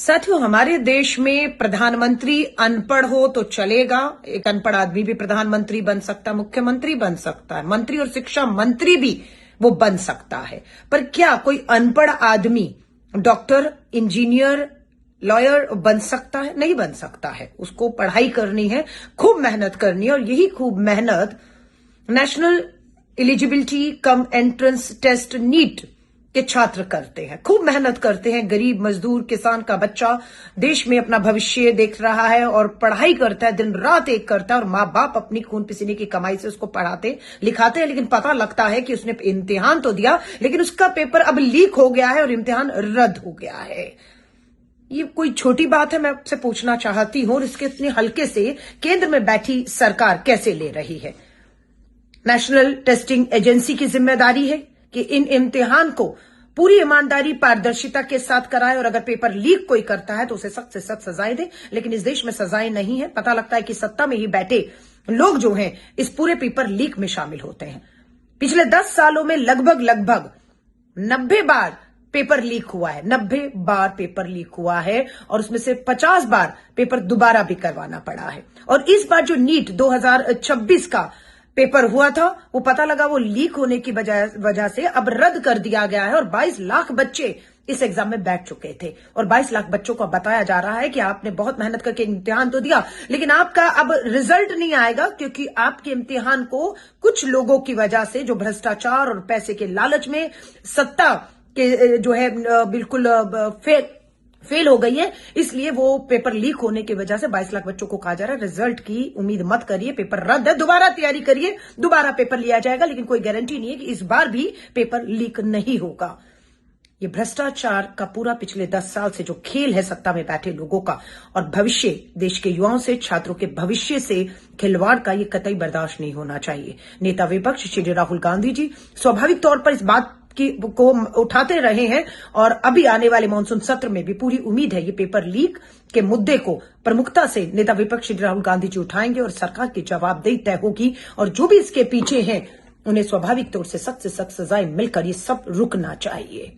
साथियों, हमारे देश में प्रधानमंत्री अनपढ़ हो तो चलेगा। एक अनपढ़ आदमी भी प्रधानमंत्री बन सकता है, मुख्यमंत्री बन सकता है, मंत्री और शिक्षा मंत्री भी वो बन सकता है। पर क्या कोई अनपढ़ आदमी डॉक्टर, इंजीनियर, लॉयर बन सकता है? नहीं बन सकता है। उसको पढ़ाई करनी है, खूब मेहनत करनी है, और यही खूब मेहनत national eligibility cum entrance test NEET के छात्र करते हैं। खूब मेहनत करते हैं। गरीब मजदूर किसान का बच्चा देश में अपना भविष्य देख रहा है और पढ़ाई करता है, दिन रात एक करता है, और माँ बाप अपनी खून पसीने की कमाई से उसको पढ़ाते लिखाते हैं। लेकिन पता लगता है कि उसने इम्तिहान तो दिया, लेकिन उसका पेपर अब लीक हो गया है और इम्तिहान रद्द हो गया है। ये कोई छोटी बात है? मैं आपसे पूछना चाहती हूं, और इसके इतने हल्के से केंद्र में बैठी सरकार कैसे ले रही है? नेशनल टेस्टिंग एजेंसी की जिम्मेदारी है कि इन इम्तिहान को पूरी ईमानदारी, पारदर्शिता के साथ कराए, और अगर पेपर लीक कोई करता है तो उसे सख्त से सख्त सजाएं दे। लेकिन इस देश में सजाएं नहीं है। पता लगता है कि सत्ता में ही बैठे लोग जो हैं इस पूरे पेपर लीक में शामिल होते हैं। पिछले 10 सालों में लगभग 90 बार पेपर लीक हुआ है। 90 बार पेपर लीक हुआ है, और उसमें से 50 बार पेपर दोबारा भी करवाना पड़ा है। और इस बार जो नीट 2026 का पेपर हुआ था, वो पता लगा वो लीक होने की वजह से अब रद्द कर दिया गया है, और 22 लाख बच्चे इस एग्जाम में बैठ चुके थे। और 22 लाख बच्चों को बताया जा रहा है कि आपने बहुत मेहनत करके इम्तिहान तो दिया, लेकिन आपका अब रिजल्ट नहीं आएगा, क्योंकि आपके इम्तिहान को कुछ लोगों की वजह से, जो भ्रष्टाचार और पैसे के लालच में सत्ता के जो है बिल्कुल फेल हो गई है, इसलिए वो पेपर लीक होने की वजह से 22 लाख बच्चों को कहा जा रहा है रिजल्ट की उम्मीद मत करिए, पेपर रद्द है, दोबारा तैयारी करिए, दोबारा पेपर लिया जाएगा। लेकिन कोई गारंटी नहीं है कि इस बार भी पेपर लीक नहीं होगा। ये भ्रष्टाचार का पूरा पिछले 10 साल से जो खेल है सत्ता में बैठे लोगों का, और भविष्य देश के युवाओं से, छात्रों के भविष्य से खिलवाड़ का, ये कतई बर्दाश्त नहीं होना चाहिए। नेता विपक्ष श्री राहुल गांधी जी स्वाभाविक तौर पर इस बात को उठाते रहे हैं, और अभी आने वाले मानसून सत्र में भी पूरी उम्मीद है ये पेपर लीक के मुद्दे को प्रमुखता से नेता विपक्ष श्री राहुल गांधी जी उठाएंगे, और सरकार की जवाबदेही तय होगी। और जो भी इसके पीछे हैं उन्हें स्वाभाविक तौर से सख्त सजाएं मिलकर ये सब रुकना चाहिए।